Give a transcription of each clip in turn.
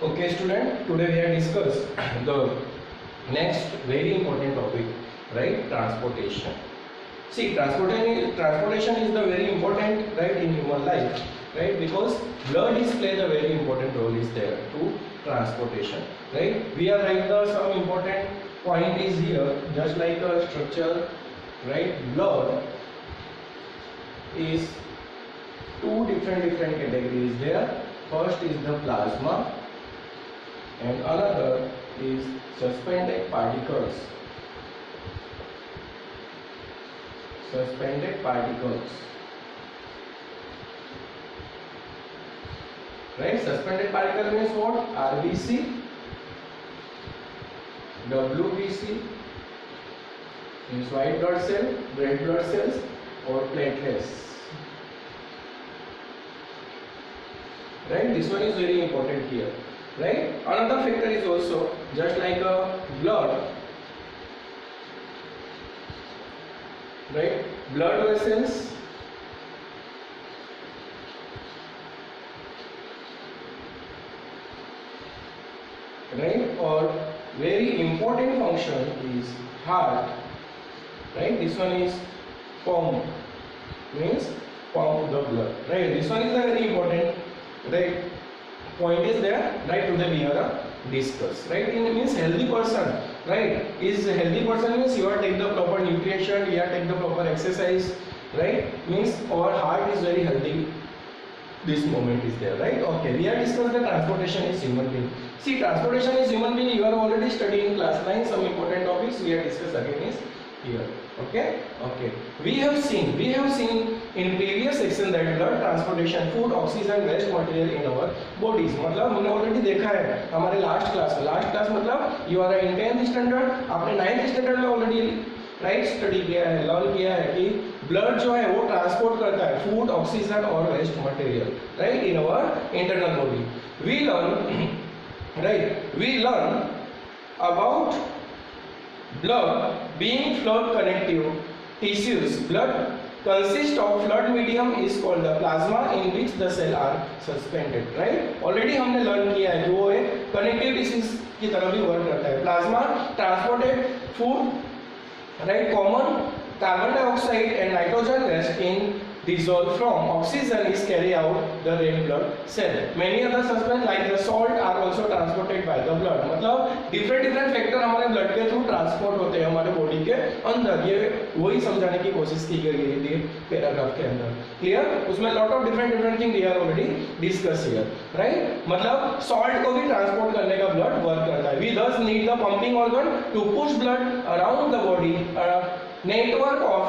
Okay, student. Today we have discussed the next very important topic, right? Transportation. See, transportation is the very important, right, in human life, right? Because blood is play the very important role is there to transportation, right? We are like some important point is here, just like a structure, right? Blood is two different categories there. First is the plasma and another is suspended particles. Suspended particles, right? Suspended particle means what? RBC, WBC means white blood cell, red blood cells, or platelets, right? This one is very important here, right? Another factor is also just like a blood, right? Blood vessels, right? Or very important function is heart, right? This one is pump, means pump the blood, right? This one is the very important, right? Point is there, right? Today we are discuss, right? It means healthy person, right? Is a healthy person means you are take the proper nutrition, you are take the proper exercise, right? Means our heart is very healthy. This moment is there, right? Okay, we are discussed the transportation is human being. See, transportation is human being. You are already studying class 9 some important topics. We are discussed again is here. Okay. We have seen in previous section that blood transportation, food, oxygen, waste material in our bodies. मतलब हमने already देखा है हमारे last class मतलब you are in 10th standard, आपने 9th standard में already right study किया है, लर्न किया है कि ब्लड जो है वो ट्रांसपोर्ट करता है फूड, ऑक्सीजन और waste material, right, in our internal body. We learn about blood being fluid connective tissues. Blood consists of fluid medium is called the plasma in which the cell are suspended, right? Already हमने learn किया है कि वो एक connective tissues की तरह भी work करता है. Plasma transported food, right? Common carbon dioxide and nitrogen gas in dissolved from oxygen is carried out the red blood cell. Many other substances like the salt are also transported by the blood. मतलब different factor हमारे blood के through transport होते हैं हमारे body के अंदर. ये वही समझाने की कोशिश की गई थी पैराग्राफ के अंदर. क्लियर? उसमें lot of different thing we are already discuss here, right? मतलब सॉल्ट को भी ट्रांसपोर्ट करने का ब्लड वर्क करता है. We thus need the pumping organ to push blood around the body, a network of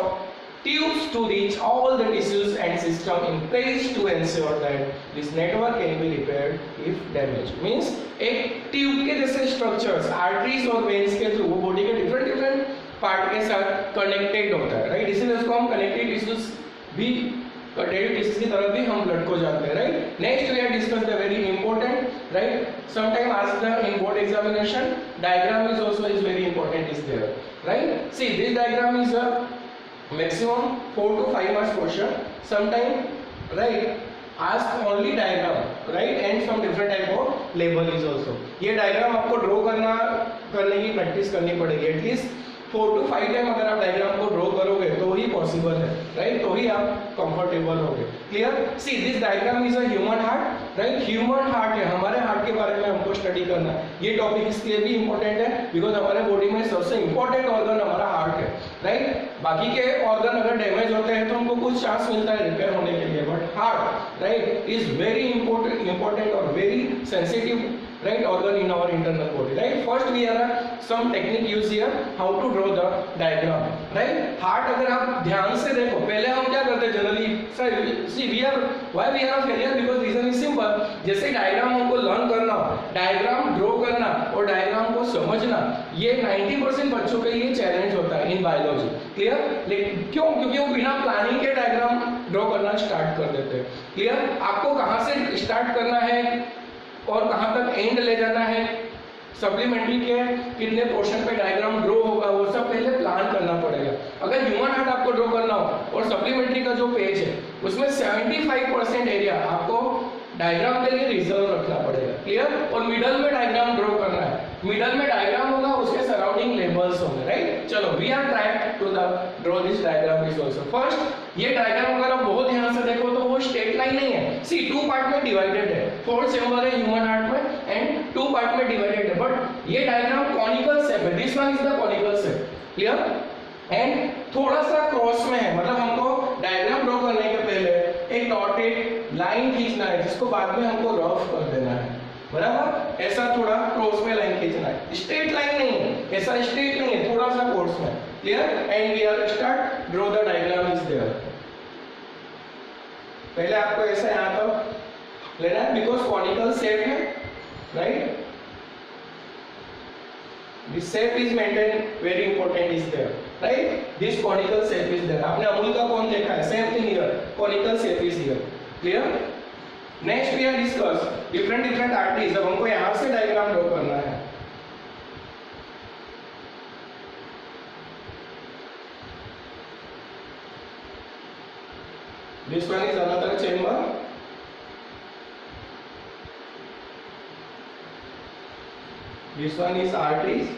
tubes to reach all the tissues and system in place to ensure that this network can be repaired if damaged. Means एक tube के जैसे structures arteries और veins के through वो body के different part के साथ connected होता है, राइट? इसीलिए उसको हम कनेक्टिव टिश्यूज भी, कनेक्टिव टिश्यूज की तरफ भी हम ब्लड को जानते हैं, right? Next we have discussed the very important, right? Sometime asked in board examination diagram is also is very important is there, right? See this diagram is a maximum 4 to 5 marks question. Sometime, right, ask only diagram, right, and some different type of label is also. ये diagram आपको draw करने की practice करनी पड़ेगी. At least 4 to 5 time अगर आप diagram को draw करोगे तो ही पॉसिबल है, राइट? तो ही आप कंफर्टेबल होगे. Clear? C this diagram is a human heart, right? Human heart है, हमारे हार्ट के बारे में हमको स्टडी करना है. ये टॉपिक इसलिए भी इंपॉर्टेंट है बिकॉज हमारे बॉडी में सबसे इंपॉर्टेंट ऑर्गन हमारा हार्ट है, राइट? बाकी के ऑर्गन अगर डैमेज होते हैं तो हमको कुछ चांस मिलता है रिपेयर होने के लिए, but heart, right, is very important और very sensitive, right, organ in our internal body, right? First we are some technique use here how to draw the diagram, right? Heart अगर आप ध्यान से देखो, पहले हम क्या करते हैं generally, see we are why we are a failure because reason is simple. जैसे डायग्राम हमको लर्न करना, डायग्राम ड्रॉ करना और डायग्राम को समझना, ये 90% बच्चों के लिए चैलेंज होता है इन बायोलॉजी. क्लियर? लेकिन क्यों? क्योंकि वो बिना प्लानिंग के डायग्राम ड्रॉ करना स्टार्ट कर देते हैं. क्लियर? आपको कहाँ से स्टार्ट करना है और कहां तक एंड ले जाना है, सप्लीमेंट्री के कितने पोर्शन पे डायग्राम ड्रॉ होगा, वो सब पहले प्लान करना पड़ेगा. अगर ह्यूमन हार्ट आपको ड्रॉ करना हो और सप्लीमेंट्री का जो पेज है उसमें 75% एरिया आपको डायग्राम के लिए रिजर्व रखना पड़ेगा, क्लियर। और मिडल में डायग्राम ड्रॉ करना है, मिडल में डायग्राम होगा, उसके सराउंडिंग लेबल्स होंगे, राइट। चलो we are trying to the draw this diagram is also. First ये डायग्राम अगर आप बहुत ध्यान से देखो तो वो स्ट्रेट लाइन नहीं है, सी टू पार्ट में डिवाइडेड है, 4 चेंबर है ह्यूमन हार्ट में एंड 2 पार्ट में डिवाइडेड है, बट ये डायग्राम कॉनिकल शेप है, this one is the conical shape, clear. And थोड़ा सा क्रॉस में है, मतलब हमको डायग्राम ड्रॉ करने के पहले एक डॉटेड लाइन खींचना है जिसको बाद में हमको रफ कर देना है, बराबर। ऐसा थोड़ा क्रॉस में लाइन खींचना है, स्ट्रेट लाइन नहीं है, ऐसा स्ट्रेट नहीं है, थोड़ा सा क्रॉस में, clear. And we are start draw the diagram is there. पहले आपको ऐसा यहाँ तक लेना है बिकॉज कॉनिकल शेप है, right. This shape is maintained, very important is there, right? This conical shape is there. आपने अमूल का कौन देखा है? Same thing here. Conical shape is here. Clear? Next we are discuss different arteries. अब हमको यहाँ से डायग्राम ड्रॉ करना है। This one is another chamber. This one is arteries.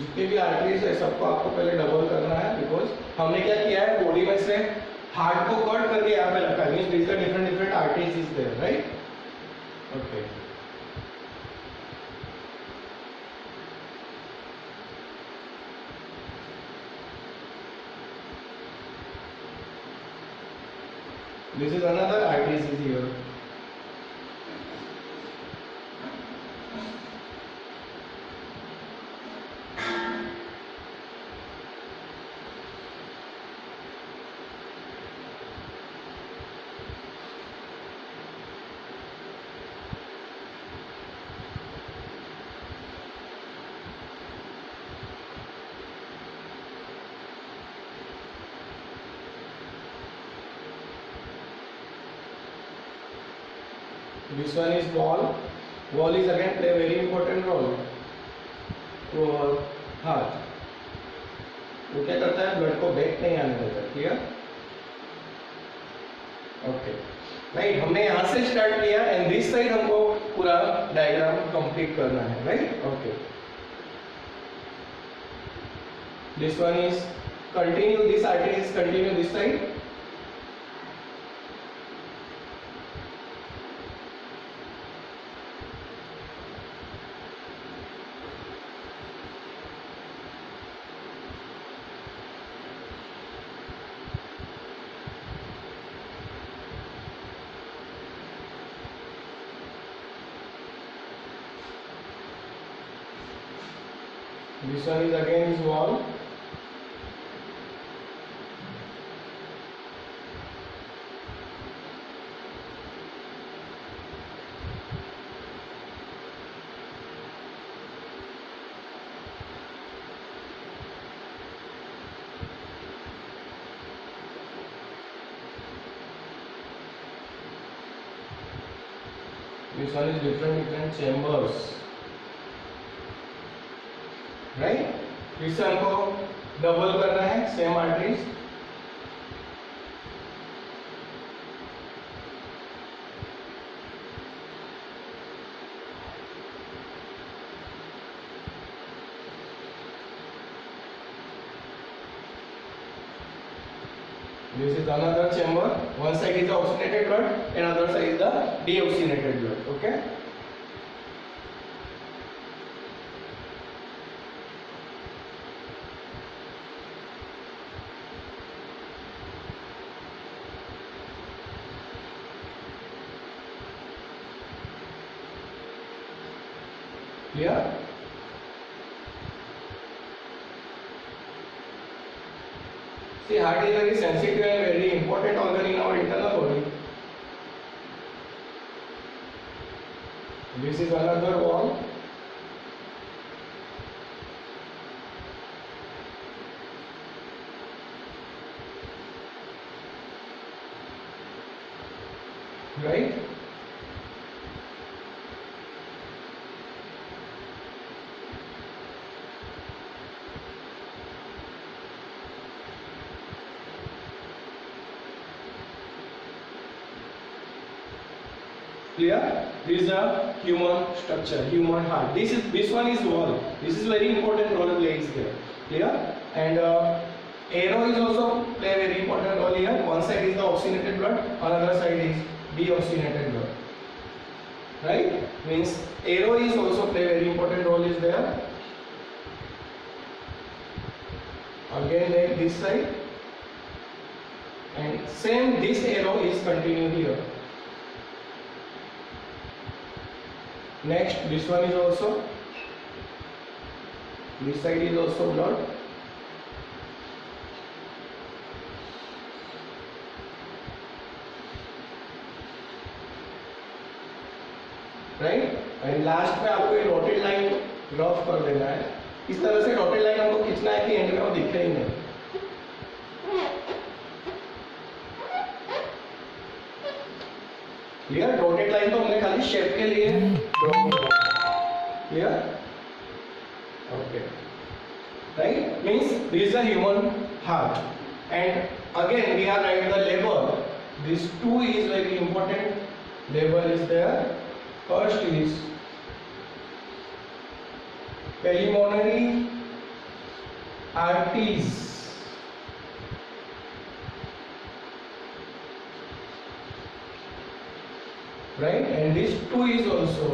जितने भी आर्टरीज है सबको आपको पहले डबल करना है, बिकॉज हमने क्या किया है, बॉडी में से हार्ट को कट करके यहाँ पे रखा है, means this are different arteries is there, right. Okay, this is another arteries is here. This one is wall. Wall is again play a very important role. तो हार्ट वो क्या करता है, ब्लड को बैक नहीं आने देता, क्लियर। Okay, right. हमने यहाँ से स्टार्ट किया एंड दिस साइड हमको पूरा डायग्राम कंप्लीट करना है, right. Okay, this one is continue, this artery is continue this side. This one is again is wall. This one is different chambers. Right, इससे हमको डबल करना है same arteries. This is another chamber. One side is the oxygenated blood, and other side is the deoxygenated blood. Okay. Clear? See, heart is very sensitive and very important organ in our internal body. This is another wall. right? Clear? This is a human structure, human heart. This one is wall. This is very important role plays here. Clear? And arrow is also play a very important role here. One side is the oxygenated blood, another side is deoxygenated blood. Right? Means arrow is also play a very important role is there. Again like this side. And same this arrow is continued here. Next, this one is also, this side is also blood. Right? And last में आपको ये dotted line drop कर देना है. इस तरह से dotted line हमको खींचना है कि एंड में वो दिखे ही नहीं. क्लियर? डॉटेड लाइन तो हमने खाली शेप के लिए ड्रॉ किया. Clear? Okay. Right? Means this is a human heart. And again we are write the level. This two is very important. Level is there. First is pulmonary arteries. Right? And this two is also.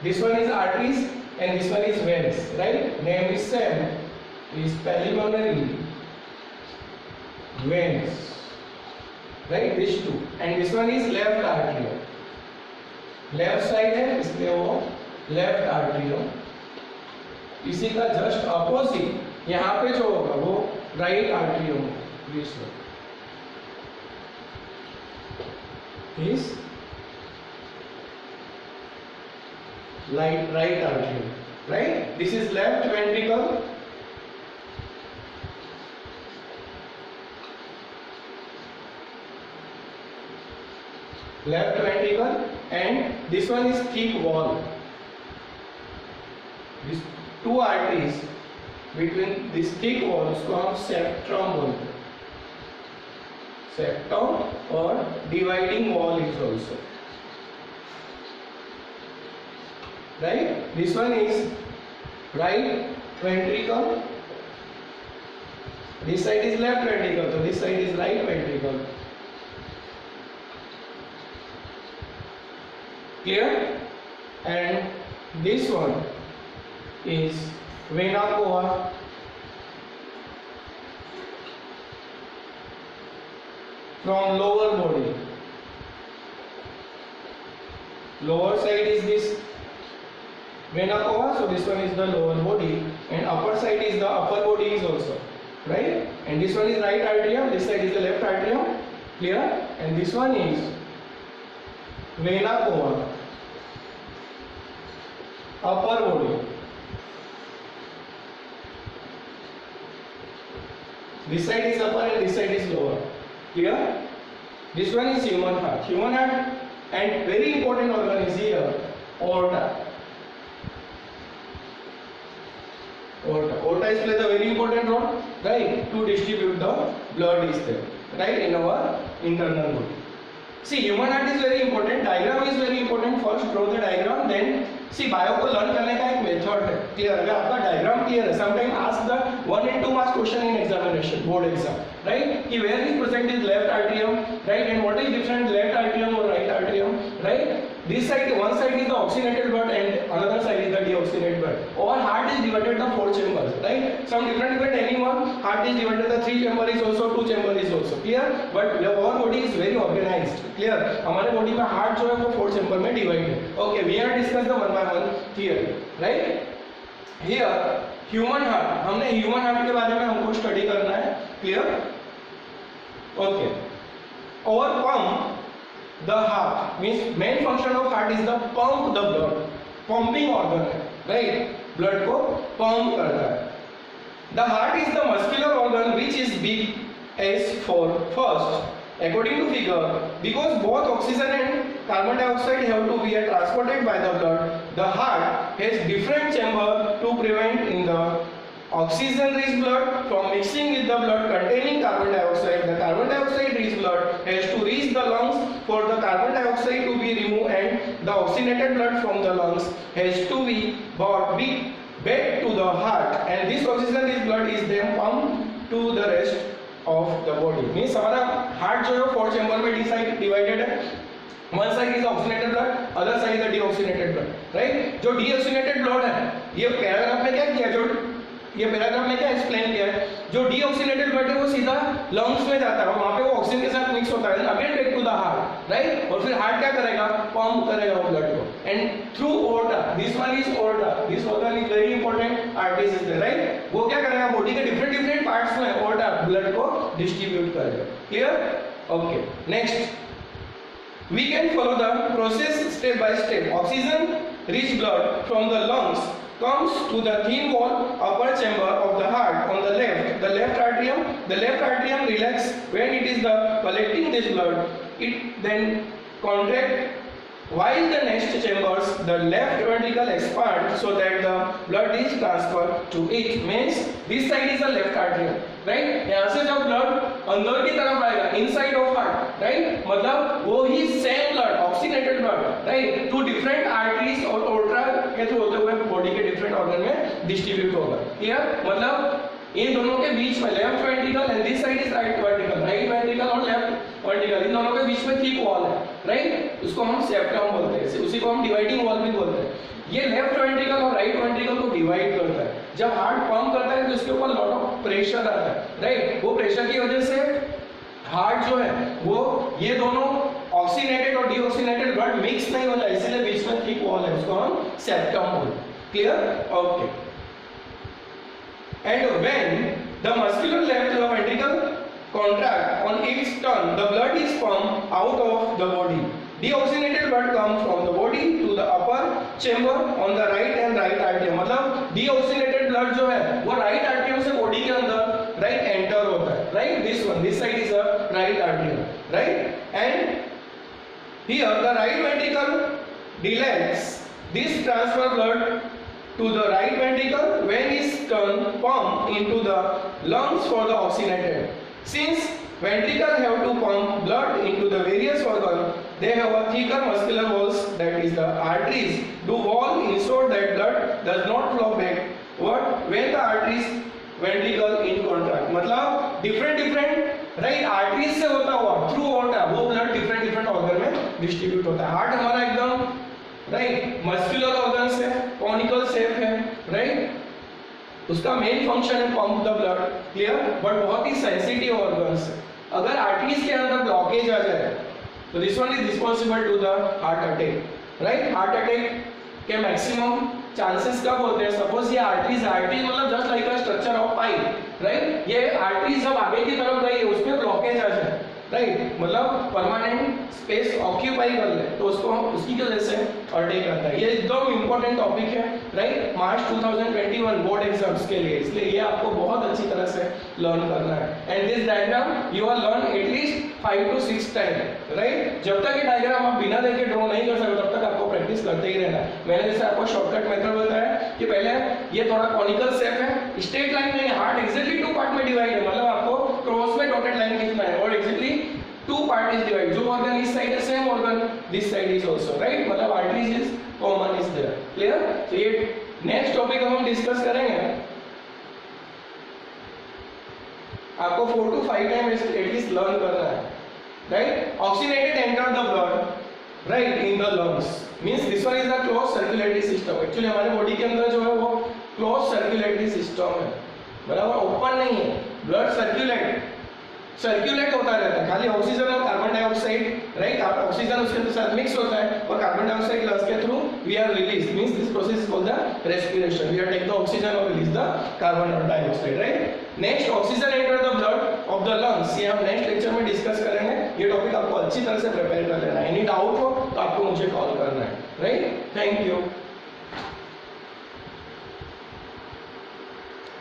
This one is arteries and this one is veins. Right? Name is same. Is pulmonary veins. Right? These two. And this one is left artery. Left side है इसलिए वो left atrium. इसी का just opposite यहाँ पे जो होगा वो right atrium. This is right atrium. Right? This is left ventricle. Left ventricle, and this one is thick wall. These two arteries between this thick wall उसको हम septum बोलते हैं. Septum or dividing wall is also. Right? This one is right ventricle. This side is left ventricle, so this side is right ventricle. Clear? And this one is vena cava. From lower body. Lower side is this vena cava, so this one is the lower body, and upper side is the upper body is also. Right? And this one is right atrium, this side is the left atrium. Clear? And this one is vena cava, upper body. This side is upper and this side is lower. Clear? This one is human heart. Human heart, and very important organ is here, aorta. Aorta is play the very important role, right? To distribute the blood is there, right, in our internal body. See, human heart is very important. Diagram is very important. First draw the diagram, then see bio को learn करने का एक method है. Clear? अगर आपका diagram clear है, sometime ask the 1 and 2 marks question in examination, board exam, right? कि where is present is left atrium, right, and what is different left atrium और right atrium, right? This side, one side is the oxygenated blood and another side is the deoxygenated blood. Our heart is divided into 4 chambers, right? Some different anyone. Heart is divided into 3 chamber is also, 2 chamber is also. Clear? But our body is very organized. Clear? हमारे body में heart जो है वो 4 chamber में divide है. Okay, we are discuss the one by one theory, right? Here, human heart. हमने human heart के बारे में हमको study करना है. Clear? Okay. Our pump. The heart means main function of heart is the pump the blood, pumping organ है, right? Blood को pump करता है. The heart is the muscular organ which is big as for first According to figure, because both oxygen and carbon dioxide have to be transported by the blood, the heart has different chamber to prevent in the oxygen-rich blood from mixing with the blood containing carbon dioxide. The carbon dioxide-rich blood has to reach the lungs for the carbon dioxide to be removed, and the oxygenated blood from the lungs has to be brought back to the heart, and this oxygen-rich blood is then pumped to the rest of the body. Means हमारा heart जो है 4 chamber में divided है. One side is oxygenated blood, other side is the deoxygenated blood, right? जो deoxygenated blood है, ये paragraph में क्या किया, जो ये पैराग्राफ में क्या एक्सप्लेन किया है, जो डीऑक्सीनेटेड ब्लड है वो सीधा लंग्स में जाता है, वहां पे वो ऑक्सीजन के साथ मिक्स होता है, again back to the heart, right? और फिर हार्ट क्या करेगा, पंप करेगा वो ब्लड को, and through aorta, this one is aorta, this organ is very important, arteries is there, right? वो क्या करेगा, बॉडी के डिफरेंट पार्ट्स में ओर्टा ब्लड को डिस्ट्रीब्यूट करेगा. Clear? Okay, next we can follow the process step by step. Oxygen rich blood from the lungs comes to the thin wall upper chamber of the heart on the left atrium. The left atrium relax when it is the collecting this blood. It then contract, while the next chambers, the left ventricle expand so that the blood is transferred to it. Means this side is the left atrium, right? यहाँ से जब blood अंदर की तरफ आएगा, inside of heart, right? मतलब वो ही same blood, oxygenated blood, right? To different arteries और aorta के थ्रू होते हुए body के different organ में distribute होगा. Clear? मतलब इन दोनों के बीच में left ventricle and this side is right ventricle, right ventricle और लेफ्ट वेंट्रिकल, इन दोनों के बीच में थिक वॉल है, राइट? उसको हम सेप्टम बोलते हैं, उसी को हम डिवाइडिंग वॉल भी बोलते हैं. ये लेफ्ट वेंट्रिकल और राइट वेंट्रिकल को डिवाइड करता है. जब हार्ट पंप करता है तो इसके ऊपर लॉट ऑफ प्रेशर आता है, राइट? वो प्रेशर की वजह से हार्ट जो है वो ये दोनों ऑक्सीनेटेड और डीऑक्सीनेटेड ब्लड मिक्स नहीं होता, इसलिए बीच में थिक वॉल है, उसको हम सेप्टम बोलते हैं. Clear? Okay. And when the muscular left ventricle contract on its turn, the blood is pumped out of the body. Deoxygenated blood comes from the body to the upper chamber on the right and right atrium. मतलब deoxygenated blood जो है वो right atrium से body के अंदर right enter होता है, right? This one, this side is a right atrium, right? And here the right ventricle delays this transfer blood to the right ventricle when is turned pump into the lungs for the oxygenated. Since ventricle have to pump blood into the various organs, they have a thicker muscular walls, that is the arteries do wall ensure that blood does not flow back. What when the arteries ventricle in contract, मतलब different right arteries से होता हुआ through aorta वो blood different organ में distribute होता है. Heart हमारा एकदम राइट मस्कुलर ऑर्गन्स है, कॉनिकल शेप है, राइट? उसका मेन फंक्शन है pump the blood. Clear? But बहुत ही सेंसिटिव ऑर्गन्स है. अगर आर्टरीज के अंदर ब्लॉकेज आ जाए तो this one is responsible to the heart attack, right? Heart attack के मैक्सिमम चांसेस कब होते हैं? सपोज ये आर्टरीज मतलब just like a structure of pipe, right? ये आर्टरीज जब आगे की तरफ गई है उसमें ब्लॉकेज आ जाए, राइट? मतलब परमानेंट स्पेस ऑक्यूपाई कर ले तो उसको उसकी वजह से अटैक आता है. ये एकदम इंपॉर्टेंट टॉपिक है, राइट? मार्च 2021 बोर्ड एग्जाम्स के लिए, इसलिए ये आपको बहुत अच्छी तरह से लर्न करना है. And this diagram you are learn at least 5 to 6 time, right? जब तक ये डायग्राम आप बिना देखे ड्रॉ नहीं कर सकते तब तक आपको प्रैक्टिस करते ही रहना है. मैंने जैसे आपको शॉर्टकट मेथड बताया कि पहले ये थोड़ा कॉनिकल शेप है, स्ट्रेट लाइन नहीं, हार्ट एग्जैक्टली 2 पार्ट में डिवाइड है, मतलब आपको क्रॉस में डॉटेड लाइन खींचना है और एग्जैक्टली 2 part is divided. जो organ इस side है same organ this side is also, right? मतलब arteries is common is there. Clear? तो ये next topic हम डिस्कस करेंगे. आपको 4 to 5 टाइम एटलीस्ट लर्न करना है, right? Oxygenated enter the blood, right, in the lungs. Means this one is the closed circulatory system. Actually हमारे body के अंदर जो है वो closed circulatory system है, बराबर? ओपन नहीं है. ब्लड सर्कुलेट होता रहता है, खाली ऑक्सीजन और कार्बन डाइऑक्साइड, राइट? ऑक्सीजन उसके साथ मिक्स होता है और कार्बन डाइऑक्साइड लंग्स के through we are release. Means this process is called the respiration. We are take the oxygen और release the carbon dioxide, right? Next oxygen enter the blood of the lungs, ये हम next lecture में discuss करेंगे. ये topic आपको अच्छी तरह से प्रिपेयर कर लेना है. एनी डाउट हो तो आपको मुझे कॉल करना है, राइट? Thank you.